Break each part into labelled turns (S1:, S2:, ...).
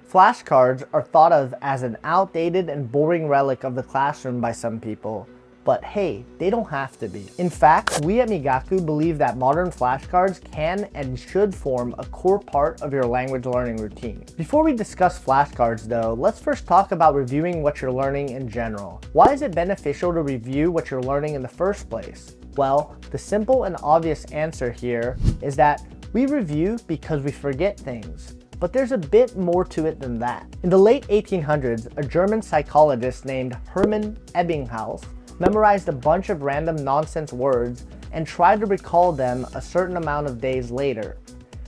S1: Flashcards are thought of as an outdated and boring relic of the classroom by some people. But hey, they don't have to be. In fact, we at Migaku believe that modern flashcards can and should form a core part of your language learning routine. Before we discuss flashcards though, let's first talk about reviewing what you're learning in general. Why is it beneficial to review what you're learning in the first place? Well, the simple and obvious answer here is that we review because we forget things. But there's a bit more to it than that. In the late 1800s, a German psychologist named Hermann Ebbinghaus memorized a bunch of random nonsense words and tried to recall them a certain amount of days later.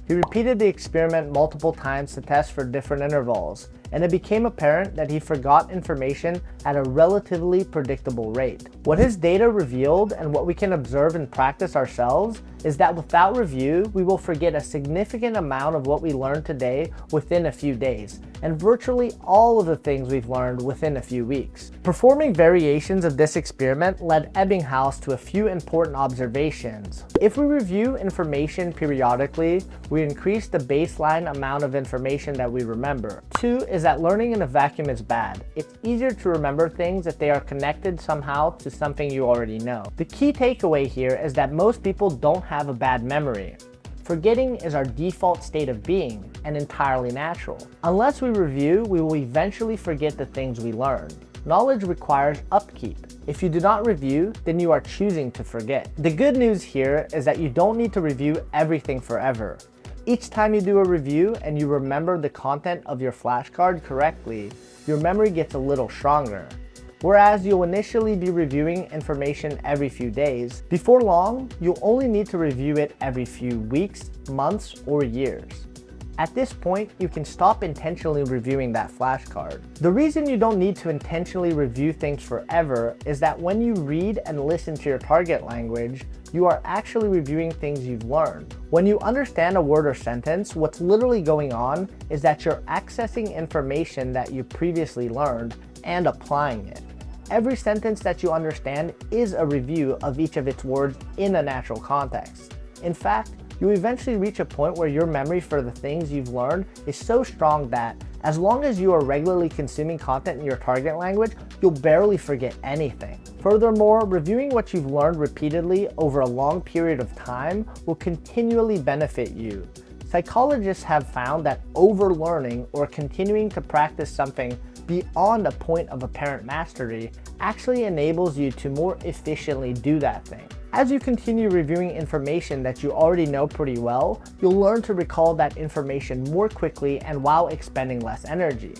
S1: He repeated the experiment multiple times to test for different intervals, and it became apparent that he forgot information at a relatively predictable rate. What his data revealed, and what we can observe and practice ourselves, is that without review, we will forget a significant amount of what we learned today within a few days, and virtually all of the things we've learned within a few weeks. Performing variations of this experiment led Ebbinghaus to a few important observations. If we review information periodically, we increase the baseline amount of information that we remember. 2 is that learning in a vacuum is bad. It's easier to remember things if they are connected somehow to something you already know. The key takeaway here is that most people don't have a bad memory. Forgetting is our default state of being and entirely natural. Unless we review, we will eventually forget the things we learn. Knowledge requires upkeep. If you do not review, then you are choosing to forget. The good news here is that you don't need to review everything forever. Each time you do a review and you remember the content of your flashcard correctly, your memory gets a little stronger. Whereas you'll initially be reviewing information every few days, before long, you'll only need to review it every few weeks, months, or years. At this point, you can stop intentionally reviewing that flashcard. The reason you don't need to intentionally review things forever is that when you read and listen to your target language, you are actually reviewing things you've learned. When you understand a word or sentence, what's literally going on is that you're accessing information that you previously learned and applying it. Every sentence that you understand is a review of each of its words in a natural context. In fact, you eventually reach a point where your memory for the things you've learned is so strong that, as long as you are regularly consuming content in your target language, you'll barely forget anything. Furthermore, reviewing what you've learned repeatedly over a long period of time will continually benefit you. Psychologists have found that overlearning or continuing to practice something beyond a point of apparent mastery actually enables you to more efficiently do that thing. As you continue reviewing information that you already know pretty well, you'll learn to recall that information more quickly and while expending less energy.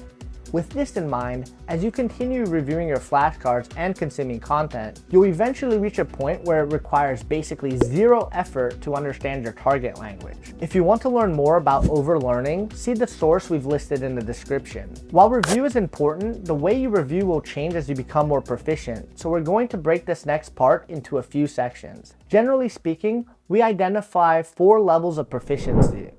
S1: With this in mind, as you continue reviewing your flashcards and consuming content, you'll eventually reach a point where it requires basically zero effort to understand your target language. If you want to learn more about overlearning, see the source we've listed in the description. While review is important, the way you review will change as you become more proficient, so we're going to break this next part into a few sections. Generally speaking, we identify 4 levels of proficiency.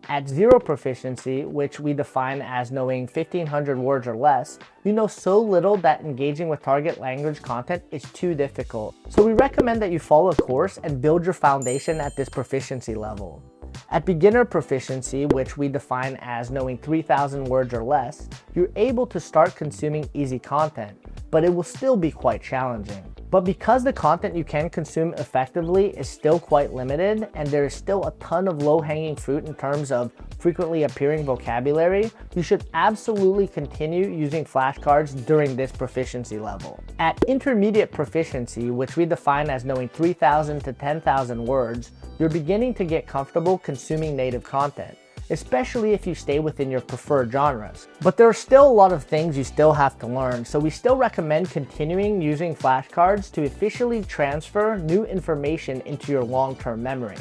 S1: At 0 proficiency, which we define as knowing 1,500 words or less, you know so little that engaging with target language content is too difficult. So we recommend that you follow a course and build your foundation at this proficiency level. At beginner proficiency, which we define as knowing 3,000 words or less, you're able to start consuming easy content, but it will still be quite challenging. But because the content you can consume effectively is still quite limited, and there is still a ton of low-hanging fruit in terms of frequently appearing vocabulary, you should absolutely continue using flashcards during this proficiency level. At intermediate proficiency, which we define as knowing 3,000 to 10,000 words, you're beginning to get comfortable consuming native content, especially if you stay within your preferred genres. But there are still a lot of things you still have to learn, so we still recommend continuing using flashcards to efficiently transfer new information into your long-term memory.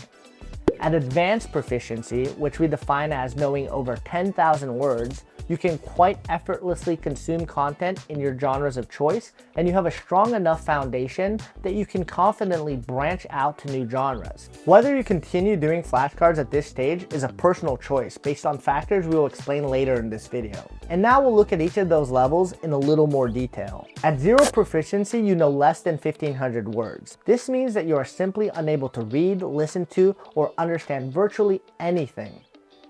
S1: At advanced proficiency, which we define as knowing over 10,000 words, you can quite effortlessly consume content in your genres of choice, and you have a strong enough foundation that you can confidently branch out to new genres. Whether you continue doing flashcards at this stage is a personal choice based on factors we will explain later in this video. And now we'll look at each of those levels in a little more detail. At 0 proficiency, you know less than 1,500 words. This means that you are simply unable to read, listen to, or understand virtually anything.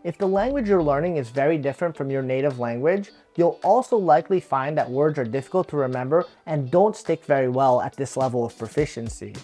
S1: If the language you're learning is very different from your native language, you'll also likely find that words are difficult to remember and don't stick very well at this level of proficiency.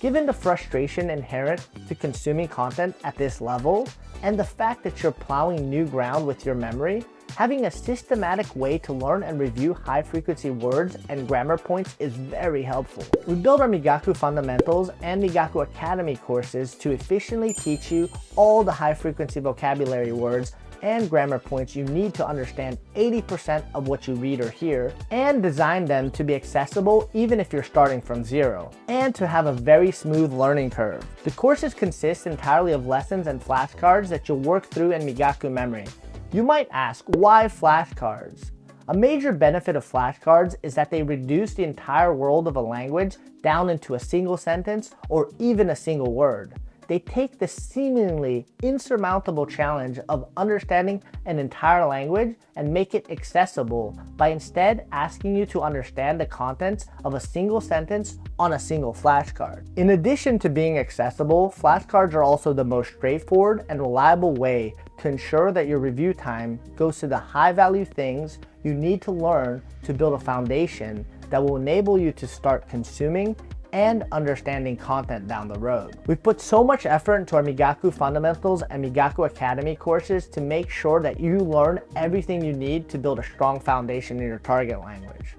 S1: Given the frustration inherent to consuming content at this level, and the fact that you're plowing new ground with your memory, having a systematic way to learn and review high-frequency words and grammar points is very helpful. We build our Migaku Fundamentals and Migaku Academy courses to efficiently teach you all the high-frequency vocabulary words and grammar points you need to understand 80% of what you read or hear, and design them to be accessible even if you're starting from zero, and to have a very smooth learning curve. The courses consist entirely of lessons and flashcards that you'll work through in Migaku Memory. You might ask, why flashcards? A major benefit of flashcards is that they reduce the entire world of a language down into a single sentence or even a single word. They take the seemingly insurmountable challenge of understanding an entire language and make it accessible by instead asking you to understand the contents of a single sentence on a single flashcard. In addition to being accessible, flashcards are also the most straightforward and reliable way to ensure that your review time goes to the high-value things you need to learn to build a foundation that will enable you to start consuming and understanding content down the road. We've put so much effort into our Migaku Fundamentals and Migaku Academy courses to make sure that you learn everything you need to build a strong foundation in your target language.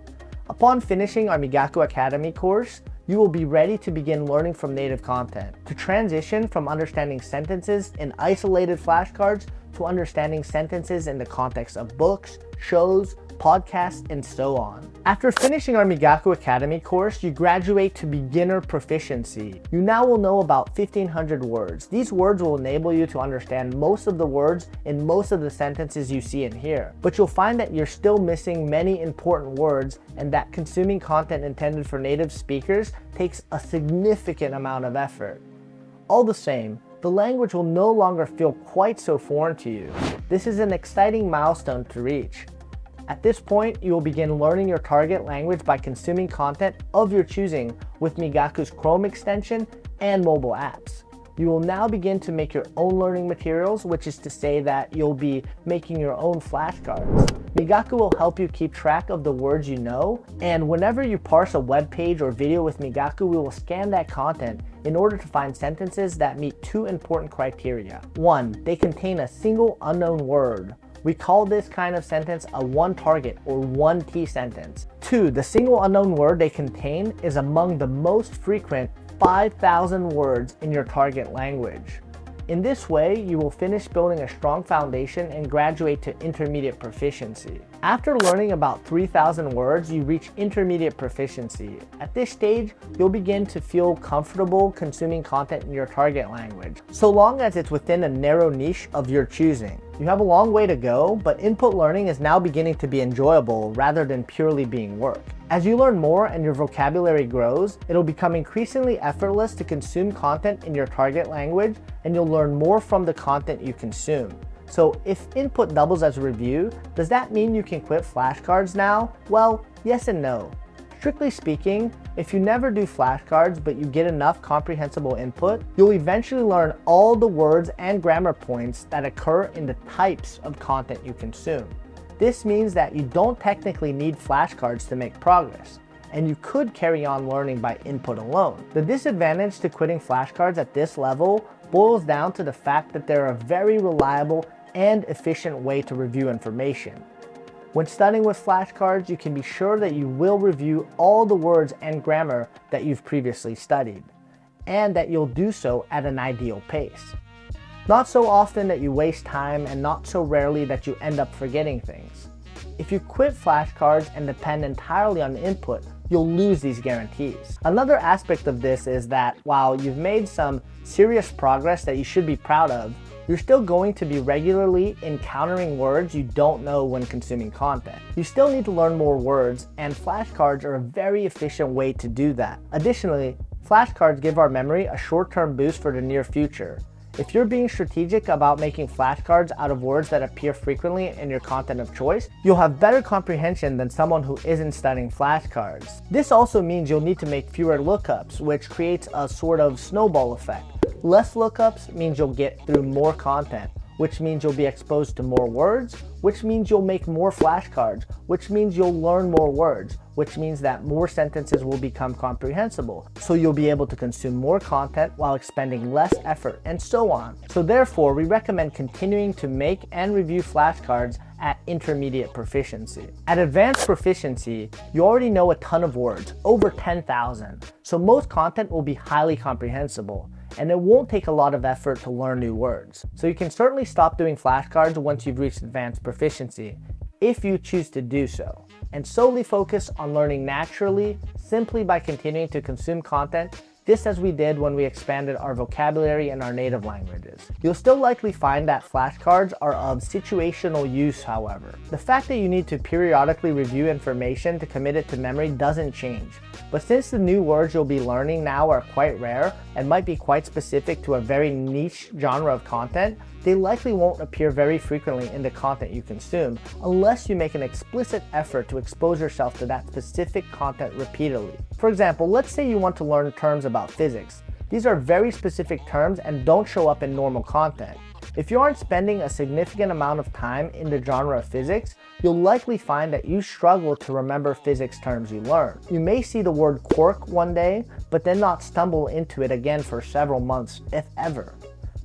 S1: Upon finishing our Migaku Academy course, you will be ready to begin learning from native content, to transition from understanding sentences in isolated flashcards to understanding sentences in the context of books, shows, podcasts, and so on. After finishing our Migaku Academy course, you graduate to beginner proficiency. You now will know about 1,500 words. These words will enable you to understand most of the words in most of the sentences you see and hear. But you'll find that you're still missing many important words, and that consuming content intended for native speakers takes a significant amount of effort. All the same, the language will no longer feel quite so foreign to you. This is an exciting milestone to reach. At this point, you will begin learning your target language by consuming content of your choosing with Migaku's Chrome extension and mobile apps. You will now begin to make your own learning materials, which is to say that you'll be making your own flashcards. Migaku will help you keep track of the words you know, and whenever you parse a web page or video with Migaku, we will scan that content in order to find sentences that meet two important criteria. 1, they contain a single unknown word. We call this kind of sentence a one target or 1T sentence. 2, the single unknown word they contain is among the most frequent 5,000 words in your target language. In this way, you will finish building a strong foundation and graduate to intermediate proficiency. After learning about 3,000 words, you reach intermediate proficiency. At this stage, you'll begin to feel comfortable consuming content in your target language, so long as it's within a narrow niche of your choosing. You have a long way to go, but input learning is now beginning to be enjoyable rather than purely being work. As you learn more and your vocabulary grows, it'll become increasingly effortless to consume content in your target language, and you'll learn more from the content you consume. So if input doubles as review, does that mean you can quit flashcards now? Well, yes and no. Strictly speaking, if you never do flashcards but you get enough comprehensible input, you'll eventually learn all the words and grammar points that occur in the types of content you consume. This means that you don't technically need flashcards to make progress, and you could carry on learning by input alone. The disadvantage to quitting flashcards at this level boils down to the fact that they're a very reliable and efficient way to review information. When studying with flashcards, you can be sure that you will review all the words and grammar that you've previously studied, and that you'll do so at an ideal pace. Not so often that you waste time, and not so rarely that you end up forgetting things. If you quit flashcards and depend entirely on input, you'll lose these guarantees. Another aspect of this is that while you've made some serious progress that you should be proud of, you're still going to be regularly encountering words you don't know when consuming content. You still need to learn more words, and flashcards are a very efficient way to do that. Additionally, flashcards give our memory a short-term boost for the near future. If you're being strategic about making flashcards out of words that appear frequently in your content of choice, you'll have better comprehension than someone who isn't studying flashcards. This also means you'll need to make fewer lookups, which creates a sort of snowball effect. Less lookups means you'll get through more content, which means you'll be exposed to more words, which means you'll make more flashcards, which means you'll learn more words, which means that more sentences will become comprehensible. So you'll be able to consume more content while expending less effort, and so on. So therefore, we recommend continuing to make and review flashcards at intermediate proficiency. At advanced proficiency, you already know a ton of words, over 10,000. So most content will be highly comprehensible, and it won't take a lot of effort to learn new words. So you can certainly stop doing flashcards once you've reached advanced proficiency, if you choose to do so, and solely focus on learning naturally, simply by continuing to consume content, just as we did when we expanded our vocabulary in our native languages. You'll still likely find that flashcards are of situational use, however. The fact that you need to periodically review information to commit it to memory doesn't change. But since the new words you'll be learning now are quite rare and might be quite specific to a very niche genre of content, they likely won't appear very frequently in the content you consume unless you make an explicit effort to expose yourself to that specific content repeatedly. For example, let's say you want to learn terms about physics. These are very specific terms and don't show up in normal content. If you aren't spending a significant amount of time in the genre of physics, you'll likely find that you struggle to remember physics terms you learn. You may see the word quark one day, but then not stumble into it again for several months, if ever.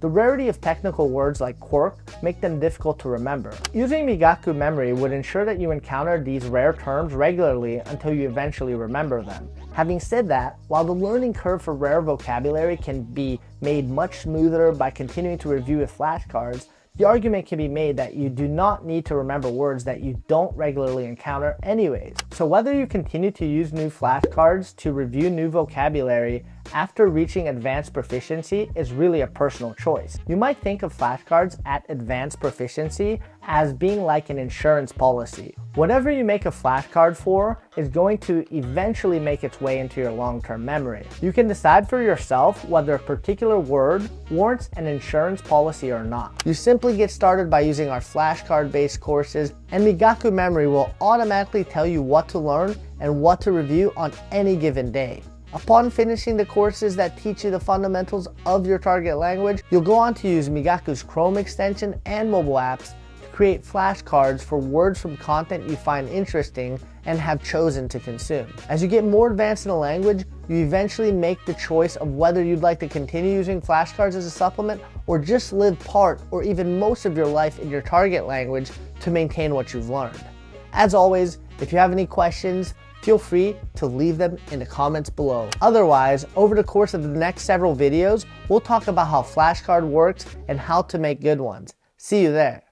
S1: The rarity of technical words like quark make them difficult to remember. Using Migaku Memory would ensure that you encounter these rare terms regularly until you eventually remember them. Having said that, while the learning curve for rare vocabulary can be made much smoother by continuing to review with flashcards, the argument can be made that you do not need to remember words that you don't regularly encounter anyways. So whether you continue to use new flashcards to review new vocabulary after reaching advanced proficiency is really a personal choice. You might think of flashcards at advanced proficiency as being like an insurance policy. Whatever you make a flashcard for is going to eventually make its way into your long-term memory. You can decide for yourself whether a particular word warrants an insurance policy or not. You simply get started by using our flashcard-based courses, and Migaku Memory will automatically tell you what to learn and what to review on any given day. Upon finishing the courses that teach you the fundamentals of your target language, you'll go on to use Migaku's Chrome extension and mobile apps to create flashcards for words from content you find interesting and have chosen to consume. As you get more advanced in a language, you eventually make the choice of whether you'd like to continue using flashcards as a supplement or just live part or even most of your life in your target language to maintain what you've learned. As always, if you have any questions, feel free to leave them in the comments below. Otherwise, over the course of the next several videos, we'll talk about how flashcard works and how to make good ones. See you there.